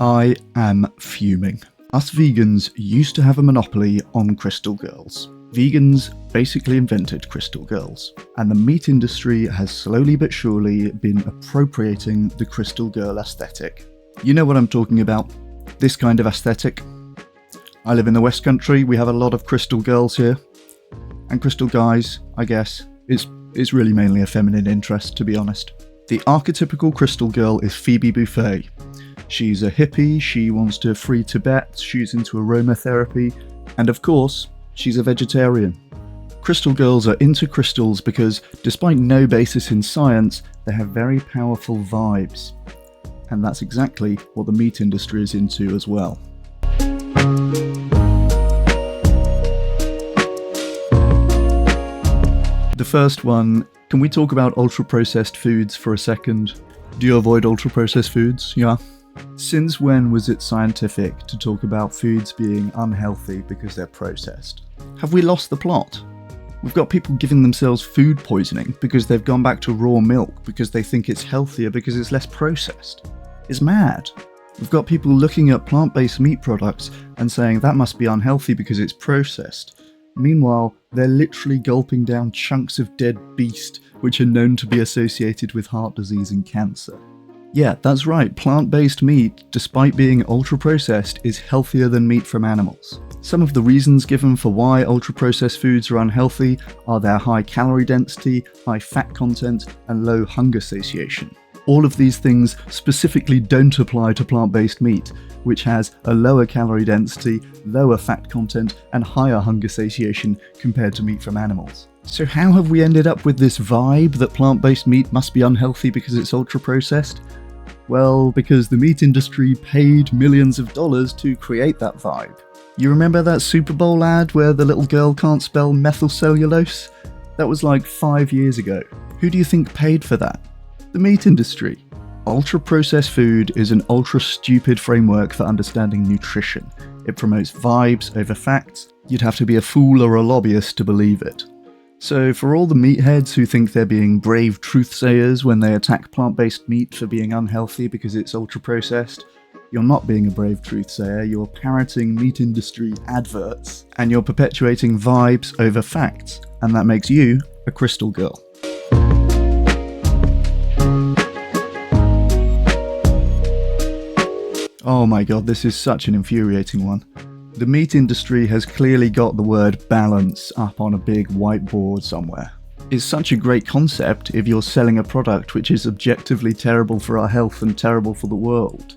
I am fuming. Us vegans used to have a monopoly on crystal girls. Vegans basically invented crystal girls, and the meat industry has slowly but surely been appropriating the crystal girl aesthetic. You know what I'm talking about? This kind of aesthetic. I live in the West Country, we have a lot of crystal girls here. And crystal guys, I guess, is really mainly a feminine interest, to be honest. The archetypical crystal girl is Phoebe Buffay. She's a hippie, she wants to free Tibet, she's into aromatherapy, and of course, she's a vegetarian. Crystal girls are into crystals because, despite no basis in science, they have very powerful vibes. And that's exactly what the meat industry is into as well. The first one, can we talk about ultra-processed foods for a second? Do you avoid ultra-processed foods? Yeah. Since when was it scientific to talk about foods being unhealthy because they're processed? Have we lost the plot? We've got people giving themselves food poisoning because they've gone back to raw milk because they think it's healthier because it's less processed. It's mad. We've got people looking at plant-based meat products and saying that must be unhealthy because it's processed. Meanwhile, they're literally gulping down chunks of dead beast which are known to be associated with heart disease and cancer. Yeah, that's right, plant-based meat, despite being ultra-processed, is healthier than meat from animals. Some of the reasons given for why ultra-processed foods are unhealthy are their high calorie density, high fat content, and low hunger satiation. All of these things specifically don't apply to plant-based meat, which has a lower calorie density, lower fat content, and higher hunger satiation compared to meat from animals. So how have we ended up with this vibe that plant-based meat must be unhealthy because it's ultra-processed? Well, because the meat industry paid millions of dollars to create that vibe. You remember that Super Bowl ad where the little girl can't spell methylcellulose? That was like 5 years ago. Who do you think paid for that? The meat industry. Ultra-processed food is an ultra-stupid framework for understanding nutrition. It promotes vibes over facts. You'd have to be a fool or a lobbyist to believe it. So for all the meatheads who think they're being brave truth-sayers when they attack plant-based meat for being unhealthy because it's ultra-processed, you're not being a brave truth-sayer, you're parroting meat industry adverts, and you're perpetuating vibes over facts, and that makes you a crystal girl. Oh my god, this is such an infuriating one. The meat industry has clearly got the word balance up on a big whiteboard somewhere. It's such a great concept if you're selling a product which is objectively terrible for our health and terrible for the world.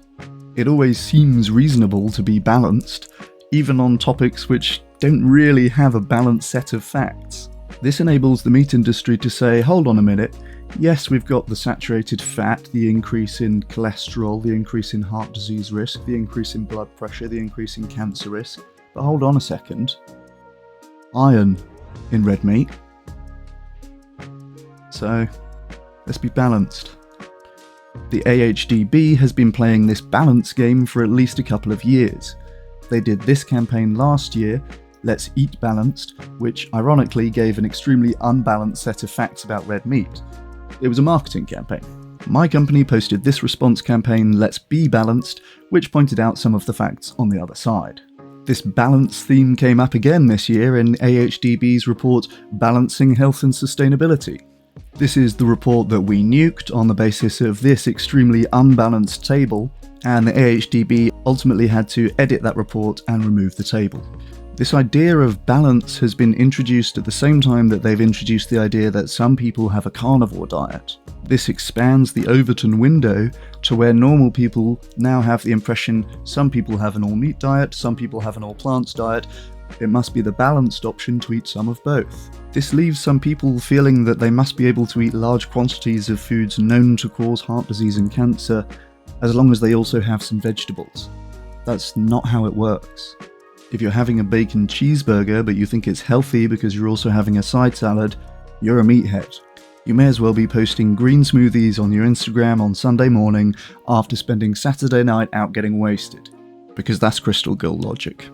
It always seems reasonable to be balanced, even on topics which don't really have a balanced set of facts. This enables the meat industry to say, hold on a minute, yes, we've got the saturated fat, the increase in cholesterol, the increase in heart disease risk, the increase in blood pressure, the increase in cancer risk, but hold on a second. Iron in red meat. So, let's be balanced. The AHDB has been playing this balance game for at least a couple of years. They did this campaign last year, Let's Eat Balanced, which ironically gave an extremely unbalanced set of facts about red meat. It was a marketing campaign. My company posted this response campaign, Let's Be Balanced, which pointed out some of the facts on the other side. This balance theme came up again this year in AHDB's report, Balancing Health and Sustainability. This is the report that we nuked on the basis of this extremely unbalanced table, and the AHDB ultimately had to edit that report and remove the table. This idea of balance has been introduced at the same time that they've introduced the idea that some people have a carnivore diet. This expands the Overton window to where normal people now have the impression some people have an all-meat diet, some people have an all-plants diet. It must be the balanced option to eat some of both. This leaves some people feeling that they must be able to eat large quantities of foods known to cause heart disease and cancer, as long as they also have some vegetables. That's not how it works. If you're having a bacon cheeseburger but you think it's healthy because you're also having a side salad, you're a meathead. You may as well be posting green smoothies on your Instagram on Sunday morning after spending Saturday night out getting wasted. Because that's crystal girl logic.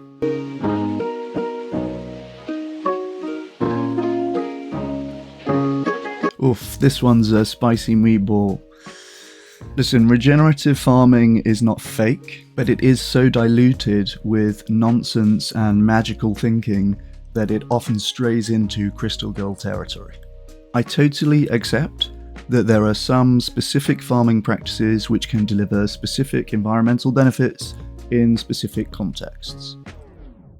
Oof, this one's a spicy meatball. Listen, regenerative farming is not fake, but it is so diluted with nonsense and magical thinking that it often strays into Crystal Girl territory. I totally accept that there are some specific farming practices which can deliver specific environmental benefits in specific contexts.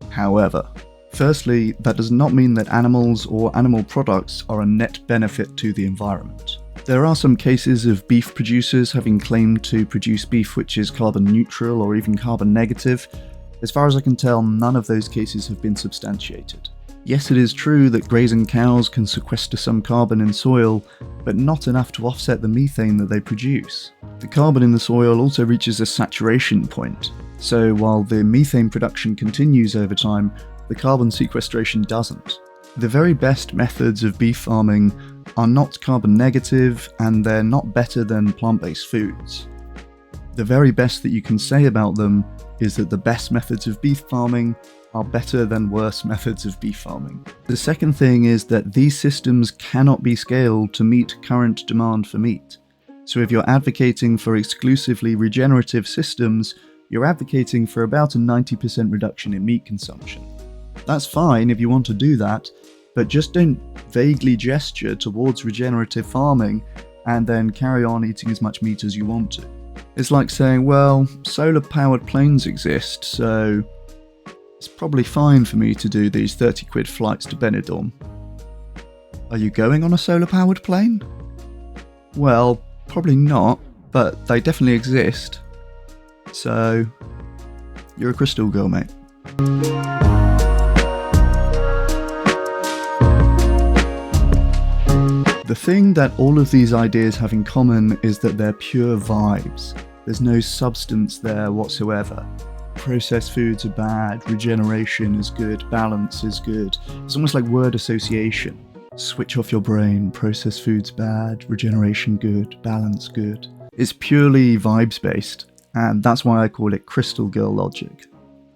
However, firstly, that does not mean that animals or animal products are a net benefit to the environment. There are some cases of beef producers having claimed to produce beef which is carbon neutral or even carbon negative. As far as I can tell, none of those cases have been substantiated. Yes, it is true that grazing cows can sequester some carbon in soil, but not enough to offset the methane that they produce. The carbon in the soil also reaches a saturation point, so while the methane production continues over time, the carbon sequestration doesn't. The very best methods of beef farming are not carbon negative, and they're not better than plant-based foods. The very best that you can say about them is that the best methods of beef farming are better than worse methods of beef farming. The second thing is that these systems cannot be scaled to meet current demand for meat. So if you're advocating for exclusively regenerative systems, you're advocating for about a 90% reduction in meat consumption. That's fine if you want to do that, but just don't vaguely gesture towards regenerative farming and then carry on eating as much meat as you want to. It's like saying, well, solar-powered planes exist, so it's probably fine for me to do these 30 quid flights to Benidorm. Are you going on a solar-powered plane? Well, probably not, but they definitely exist. So, you're a Crystal Girl, mate. The thing that all of these ideas have in common is that they're pure vibes. There's no substance there whatsoever. Processed foods are bad, regeneration is good, balance is good. It's almost like word association. Switch off your brain, processed foods bad, regeneration good, balance good. It's purely vibes based, and that's why I call it Crystal Girl logic.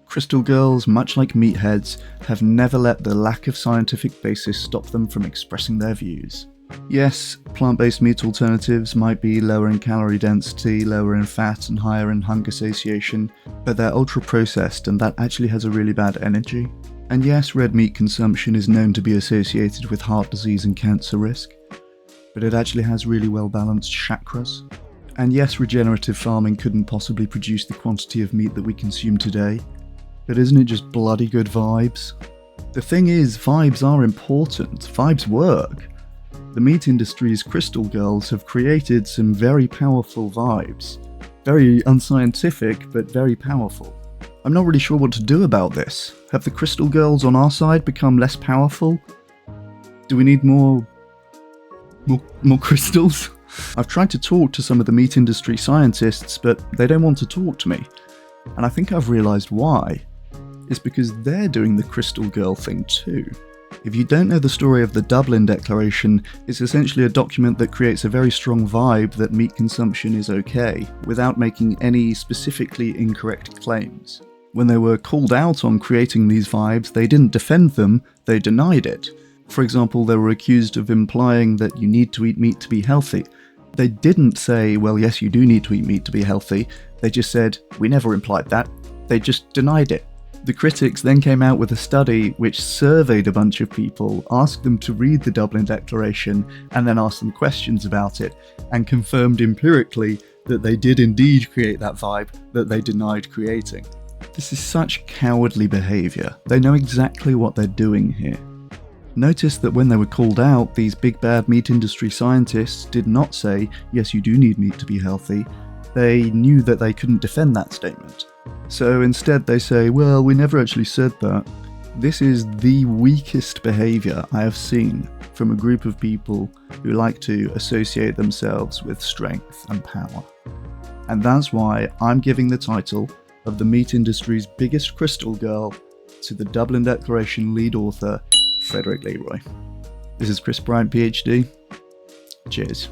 Crystal Girls, much like meatheads, have never let the lack of scientific basis stop them from expressing their views. Yes, plant-based meat alternatives might be lower in calorie density, lower in fat, and higher in hunger satiation, but they're ultra-processed and that actually has a really bad energy. And yes, red meat consumption is known to be associated with heart disease and cancer risk, but it actually has really well-balanced chakras. And yes, regenerative farming couldn't possibly produce the quantity of meat that we consume today, but isn't it just bloody good vibes? The thing is, vibes are important, vibes work. The meat industry's Crystal Girls have created some very powerful vibes. Very unscientific, but very powerful. I'm not really sure what to do about this. Have the Crystal Girls on our side become less powerful? Do we need more crystals? I've tried to talk to some of the meat industry scientists, but they don't want to talk to me. And I think I've realised why. It's because they're doing the Crystal Girl thing too. If you don't know the story of the Dublin Declaration, it's essentially a document that creates a very strong vibe that meat consumption is okay, without making any specifically incorrect claims. When they were called out on creating these vibes, they didn't defend them, they denied it. For example, they were accused of implying that you need to eat meat to be healthy. They didn't say, well, yes, you do need to eat meat to be healthy. They just said, we never implied that. They just denied it. The critics then came out with a study which surveyed a bunch of people, asked them to read the Dublin Declaration, and then asked them questions about it, and confirmed empirically that they did indeed create that vibe that they denied creating. This is such cowardly behaviour. They know exactly what they're doing here. Notice that when they were called out, these big bad meat industry scientists did not say, yes, you do need meat to be healthy. They knew that they couldn't defend that statement. So instead they say, well, we never actually said that. This is the weakest behaviour I have seen from a group of people who like to associate themselves with strength and power. And that's why I'm giving the title of the meat industry's biggest Crystal Girl to the Dublin Declaration lead author, Frederick Leroy. This is Chris Bryant, PhD. Cheers.